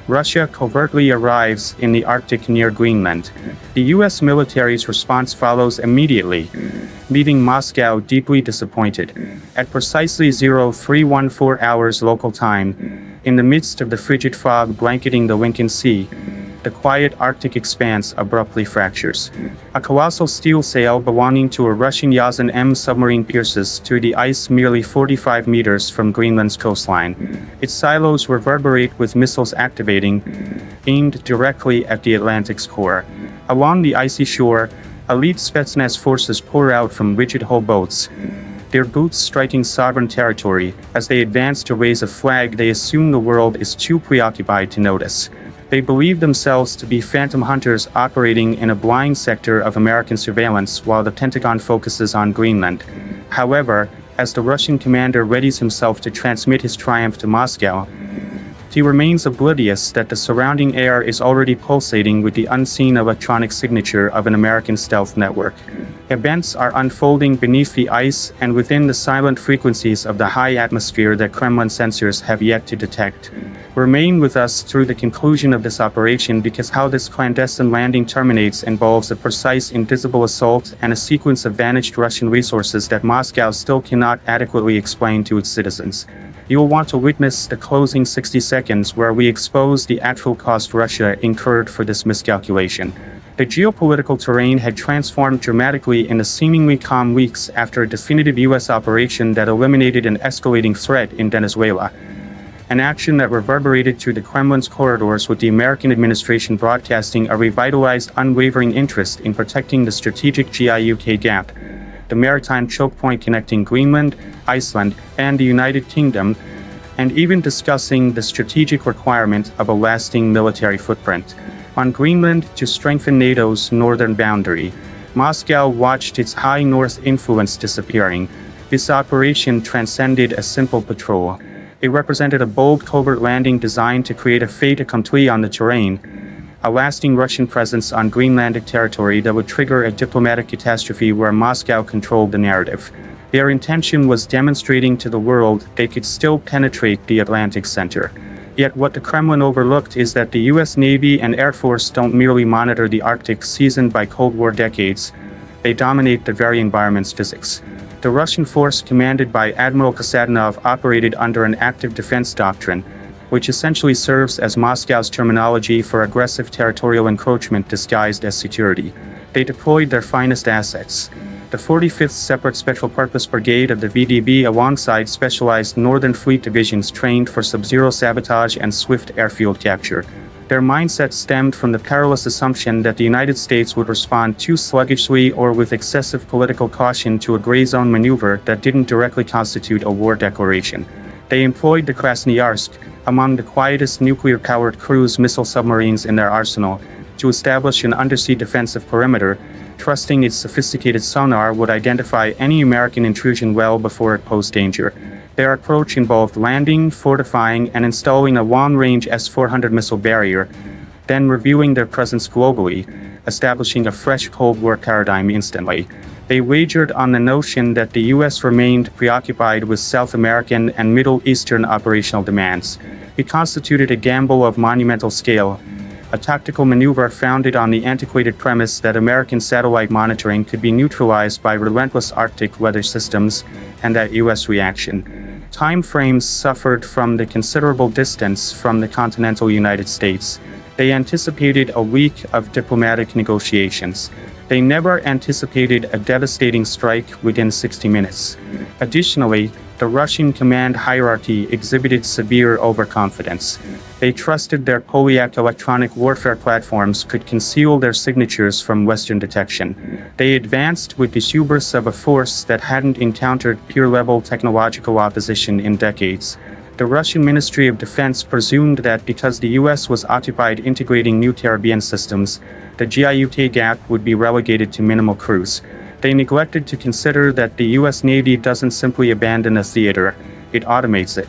Russia covertly arrives in the Arctic near Greenland. The US military's response follows immediately, leaving Moscow deeply disappointed. At precisely 0314 hours local time, in the midst of the frigid fog blanketing the Lincoln Sea, the quiet Arctic expanse abruptly fractures. A colossal steel sail belonging to a Russian Yazan M submarine pierces through the ice merely 45 meters from Greenland's coastline. Its silos reverberate with missiles activating, aimed directly at the Atlantic's core. Along the icy shore, elite Spetsnaz forces pour out from rigid hull boats, their boots striking sovereign territory. As they advance to raise a flag they assume the world is too preoccupied to notice. They believe themselves to be phantom hunters operating in a blind sector of American surveillance while the Pentagon focuses on Greenland. However, as the Russian commander readies himself to transmit his triumph to Moscow, he remains oblivious that the surrounding air is already pulsating with the unseen electronic signature of an American stealth network. Events are unfolding beneath the ice and within the silent frequencies of the high atmosphere that Kremlin sensors have yet to detect. Remain with us through the conclusion of this operation, because how this clandestine landing terminates involves a precise invisible assault and a sequence of vanished Russian resources that Moscow still cannot adequately explain to its citizens. You'll want to witness the closing 60 seconds where we expose the actual cost Russia incurred for this miscalculation. The geopolitical terrain had transformed dramatically in the seemingly calm weeks after a definitive US operation that eliminated an escalating threat in Venezuela. An action that reverberated through the Kremlin's corridors, with the American administration broadcasting a revitalized, unwavering interest in protecting the strategic GEOPOLITICAL gap, the maritime choke point connecting Greenland, Iceland, and the United Kingdom, and even discussing the strategic requirement of a lasting military footprint on Greenland to strengthen NATO's northern boundary. Moscow watched its high north influence disappearing. This operation transcended a simple patrol. It represented a bold covert landing designed to create a fait accompli on the terrain, a lasting Russian presence on Greenlandic territory that would trigger a diplomatic catastrophe where Moscow controlled the narrative. Their intention was demonstrating to the world they could still penetrate the Atlantic center. Yet what the Kremlin overlooked is that the US Navy and Air Force don't merely monitor the Arctic, seasoned by Cold War decades, they dominate the very environment's physics. The Russian force commanded by Admiral Kasatonov operated under an active defense doctrine, which essentially serves as Moscow's terminology for aggressive territorial encroachment disguised as security. They deployed their finest assets, the 45th Separate Special Purpose Brigade of the VDB, alongside specialized Northern Fleet divisions trained for sub-zero sabotage and swift airfield capture. Their mindset stemmed from the perilous assumption that the United States would respond too sluggishly or with excessive political caution to a gray zone maneuver that didn't directly constitute a war declaration. They employed the Krasnoyarsk, among the quietest nuclear-powered cruise missile submarines in their arsenal, to establish an undersea defensive perimeter, trusting its sophisticated sonar would identify any American intrusion well before it posed danger. Their approach involved landing, fortifying, and installing a long-range S-400 missile barrier, then reviewing their presence globally, establishing a fresh Cold War paradigm instantly. They wagered on the notion that the US remained preoccupied with South American and Middle Eastern operational demands. It constituted a gamble of monumental scale, a tactical maneuver founded on the antiquated premise that American satellite monitoring could be neutralized by relentless Arctic weather systems, and that US reaction time frames suffered from the considerable distance from the continental United States. They anticipated a week of diplomatic negotiations. They never anticipated a devastating strike within 60 minutes. Additionally, the Russian command hierarchy exhibited severe overconfidence. They trusted their Polyak electronic warfare platforms could conceal their signatures from Western detection. They advanced with the hubris of a force that hadn't encountered peer-level technological opposition in decades. The Russian Ministry of Defense presumed that because the US was occupied integrating new Caribbean systems, the GEOPOLITICAL gap would be relegated to minimal crews. They neglected to consider that the US Navy doesn't simply abandon a theater, it automates it.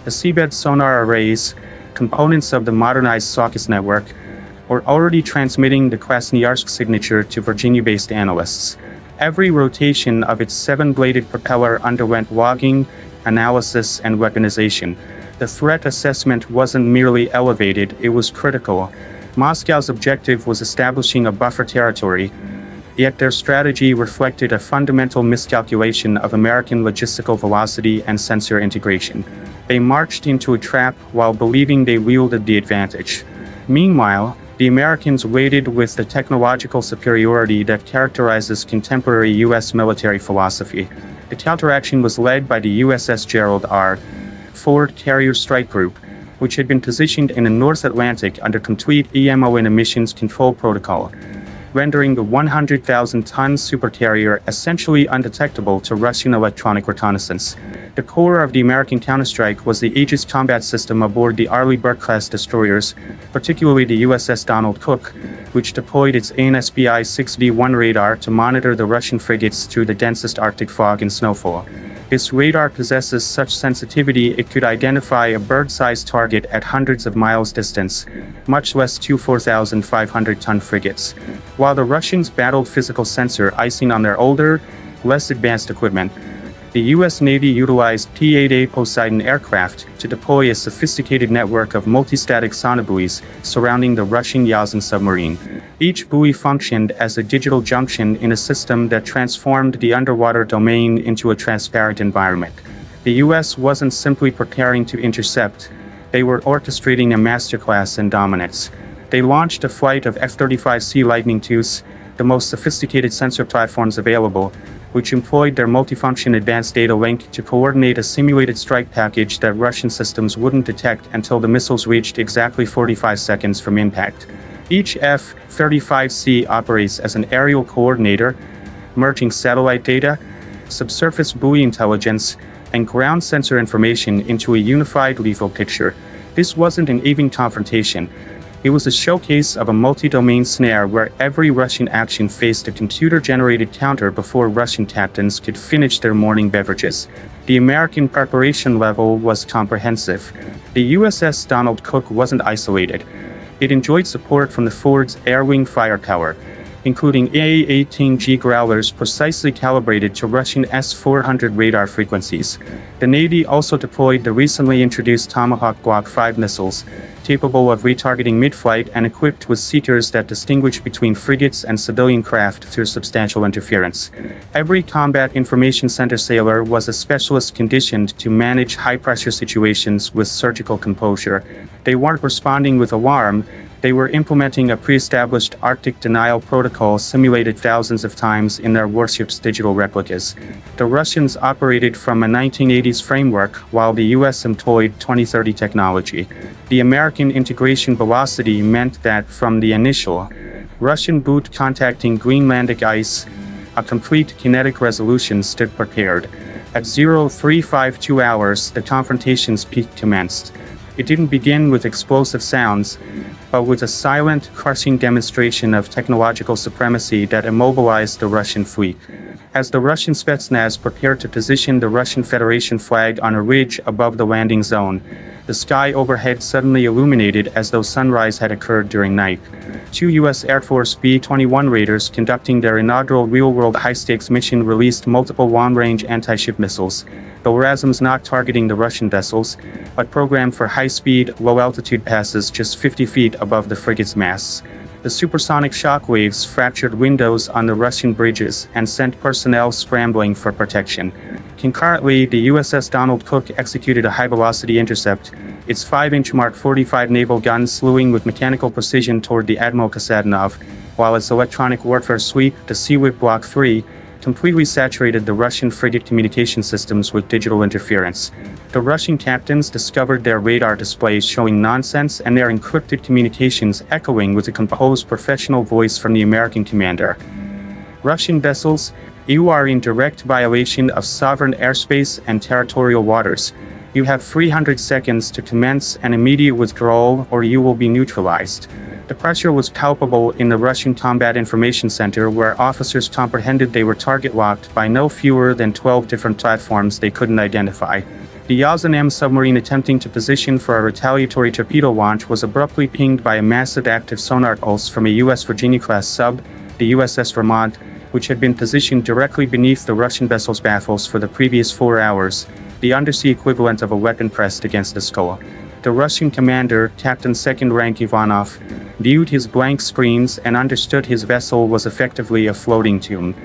The seabed sonar arrays, components of the modernized SAUKUS network, were already transmitting the Krasnoyarsk signature to Virginia-based analysts. Every rotation of its 7-bladed propeller underwent logging, analysis, and weaponization. The threat assessment wasn't merely elevated, it was critical. Moscow's objective was establishing a buffer territory, yet their strategy reflected a fundamental miscalculation of American logistical velocity and sensor integration. They marched into a trap while believing they wielded the advantage. Meanwhile, the Americans waited with the technological superiority that characterizes contemporary U.S. military philosophy. The counteraction was led by the USS Gerald R. Ford Carrier Strike Group, which had been positioned in the North Atlantic under complete EMO and emissions control protocol, rendering the 100,000-ton supercarrier essentially undetectable to Russian electronic reconnaissance. The core of the American counterstrike was the Aegis combat system aboard the Arleigh Burke-class destroyers, particularly the USS Donald Cook, which deployed its ANSPI 6D1 radar to monitor the Russian frigates through the densest Arctic fog and snowfall. This radar possesses such sensitivity it could identify a bird-sized target at hundreds of miles distance, much less two 4,500-ton frigates. While the Russians battled physical sensor icing on their older, less advanced equipment, the U.S. Navy utilized P-8A Poseidon aircraft to deploy a sophisticated network of multistatic sonobuoys surrounding the Russian Yazan submarine. Each buoy functioned as a digital junction in a system that transformed the underwater domain into a transparent environment. The U.S. wasn't simply preparing to intercept, they were orchestrating a masterclass in dominance. They launched a flight of F-35C Lightning IIs, the most sophisticated sensor platforms available, which employed their multifunction advanced data link to coordinate a simulated strike package that Russian systems wouldn't detect until the missiles reached exactly 45 seconds from impact. Each F-35C operates as an aerial coordinator, merging satellite data, subsurface buoy intelligence, and ground sensor information into a unified lethal picture. This wasn't an even confrontation. It was a showcase of a multi-domain snare where every Russian action faced a computer-generated counter before Russian captains could finish their morning beverages. The American preparation level was comprehensive. The USS Donald Cook wasn't isolated. It enjoyed support from the Ford's air wing firepower, including A-18G Growlers precisely calibrated to Russian S-400 radar frequencies. The Navy also deployed the recently introduced Tomahawk Block 5 missiles, capable of retargeting mid-flight and equipped with seekers that distinguish between frigates and civilian craft through substantial interference. Every combat information center sailor was a specialist conditioned to manage high-pressure situations with surgical composure. They weren't responding with alarm, they were implementing a pre-established Arctic denial protocol simulated thousands of times in their warships' digital replicas. The Russians operated from a 1980s framework while the US employed 2030 technology. The American integration velocity meant that from the initial Russian boot contacting Greenlandic ice, a complete kinetic resolution stood prepared. At 0352 hours, the confrontation's peak commenced. It didn't begin with explosive sounds, but with a silent, crushing demonstration of technological supremacy that immobilized the Russian fleet. As the Russian Spetsnaz prepared to position the Russian Federation flag on a ridge above the landing zone, the sky overhead suddenly illuminated as though sunrise had occurred during night. Two U.S. Air Force B-21 raiders conducting their inaugural real-world high-stakes mission released multiple long-range anti-ship missiles, the LRASMs not targeting the Russian vessels, but programmed for high-speed, low-altitude passes just 50 feet above the frigate's masts. The supersonic shockwaves fractured windows on the Russian bridges and sent personnel scrambling for protection. Concurrently, the USS Donald Cook executed a high-velocity intercept, its 5-inch Mark 45 naval gun slewing with mechanical precision toward the Admiral Kasadinov, while its electronic warfare suite, the Sea-Whip Block 3, completely saturated the Russian frigate communication systems with digital interference. The Russian captains discovered their radar displays showing nonsense and their encrypted communications echoing with a composed professional voice from the American commander. Russian vessels, you are in direct violation of sovereign airspace and territorial waters. You have 300 seconds to commence an immediate withdrawal or you will be neutralized. The pressure was palpable in the Russian Combat Information Center, where officers comprehended they were target-locked by no fewer than 12 different platforms they couldn't identify. The Yazan M submarine attempting to position for a retaliatory torpedo launch was abruptly pinged by a massive active sonar pulse from a U.S. Virginia-class sub, the USS Vermont, which had been positioned directly beneath the Russian vessel's baffles for the previous 4 hours. the undersea equivalent of a weapon pressed against a skull. The Russian commander, Captain Second Rank Ivanov, viewed his blank screens and understood his vessel was effectively a floating tomb.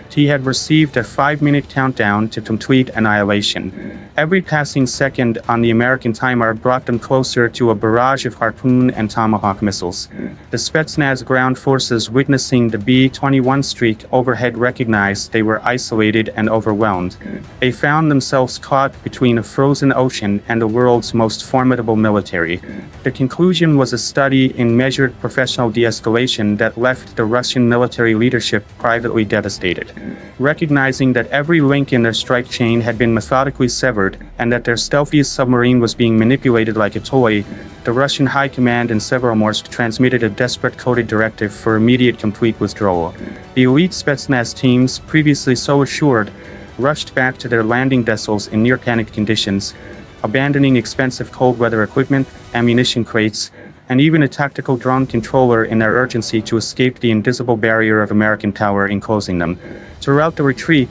He had received a 5-minute countdown to complete annihilation. Every passing second on the American timer brought them closer to a barrage of Harpoon and Tomahawk missiles. The Spetsnaz ground forces, witnessing the B-21 streak overhead, recognized they were isolated and overwhelmed. They found themselves caught between a frozen ocean and the world's most formidable military. The conclusion was a study in measured professional de-escalation that left the Russian military leadership privately devastated. Recognizing that every link in their strike chain had been methodically severed, and that their stealthiest submarine was being manipulated like a toy, the Russian High Command in Severomorsk transmitted a desperate coded directive for immediate complete withdrawal. The elite Spetsnaz teams, previously so assured, rushed back to their landing vessels in near-panic conditions, abandoning expensive cold-weather equipment, ammunition crates, and even a tactical drone controller in their urgency to escape the invisible barrier of American power enclosing them. Throughout the retreat,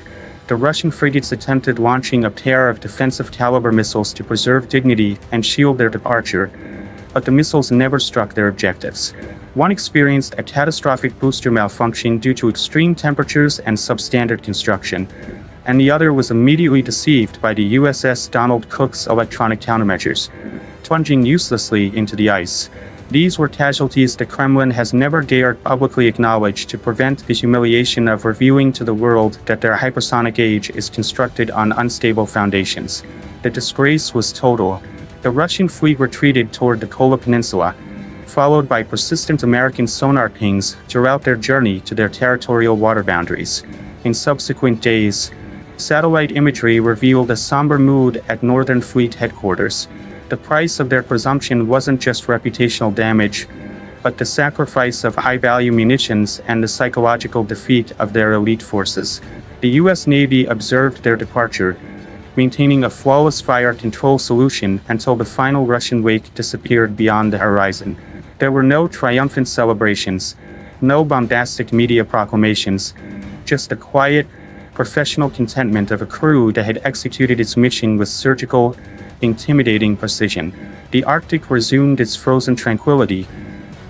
the Russian frigates attempted launching a pair of defensive-caliber missiles to preserve dignity and shield their departure, but the missiles never struck their objectives. One experienced a catastrophic booster malfunction due to extreme temperatures and substandard construction, and the other was immediately deceived by the USS Donald Cook's electronic countermeasures, plunging uselessly into the ice. These were casualties the Kremlin has never dared publicly acknowledge to prevent the humiliation of revealing to the world that their hypersonic age is constructed on unstable foundations. The disgrace was total. The Russian fleet retreated toward the Kola Peninsula, followed by persistent American sonar pings throughout their journey to their territorial water boundaries. In subsequent days, satellite imagery revealed a somber mood at Northern Fleet headquarters. The price of their presumption wasn't just reputational damage, but the sacrifice of high-value munitions and the psychological defeat of their elite forces. The U.S. Navy observed their departure, maintaining a flawless fire control solution until the final Russian wake disappeared beyond the horizon. There were no triumphant celebrations, no bombastic media proclamations, just a quiet, professional contentment of a crew that had executed its mission with surgical, intimidating precision. The Arctic resumed its frozen tranquility,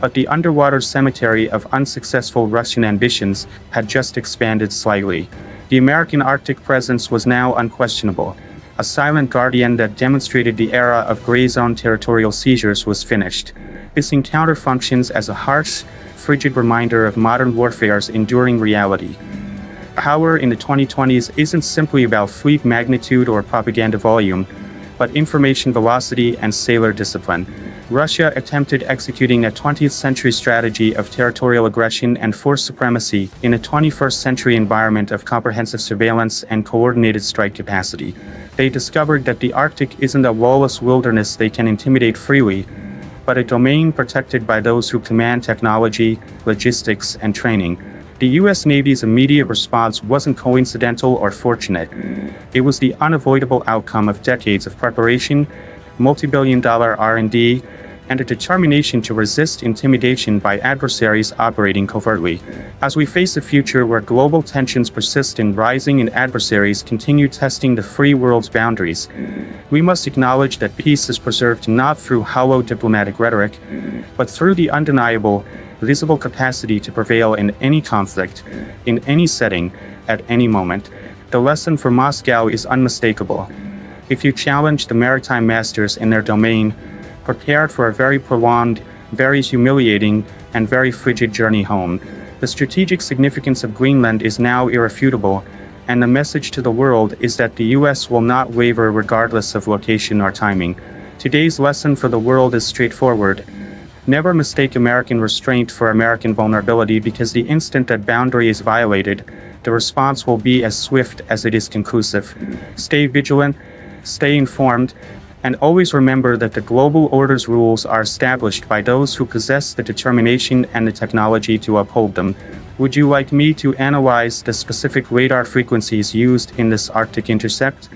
but the underwater cemetery of unsuccessful Russian ambitions had just expanded slightly. The American Arctic presence was now unquestionable. A silent guardian that demonstrated the era of gray zone territorial seizures was finished. This encounter functions as a harsh, frigid reminder of modern warfare's enduring reality. Power in the 2020s isn't simply about fleet magnitude or propaganda volume, but information velocity and sailor discipline. Russia attempted executing a 20th century strategy of territorial aggression and force supremacy in a 21st century environment of comprehensive surveillance and coordinated strike capacity. They discovered that the Arctic isn't a lawless wilderness they can intimidate freely, but a domain protected by those who command technology, logistics, and training. The U.S. Navy's immediate response wasn't coincidental or fortunate. It was the unavoidable outcome of decades of preparation, multi-billion-dollar R&D, and a determination to resist intimidation by adversaries operating covertly. As we face a future where global tensions persist and rising and adversaries continue testing the free world's boundaries, we must acknowledge that peace is preserved not through hollow diplomatic rhetoric, but through the undeniable, visible capacity to prevail in any conflict, in any setting, at any moment. The lesson for Moscow is unmistakable. If you challenge the maritime masters in their domain, prepare for a very prolonged, very humiliating, and very frigid journey home. The strategic significance of Greenland is now irrefutable, and the message to the world is that the U.S. will not waver regardless of location or timing. Today's lesson for the world is straightforward. Never mistake American restraint for American vulnerability, because the instant that boundary is violated, the response will be as swift as it is conclusive. Stay vigilant, stay informed, and always remember that the global order's rules are established by those who possess the determination and the technology to uphold them. Would you like me to analyze the specific radar frequencies used in this Arctic intercept?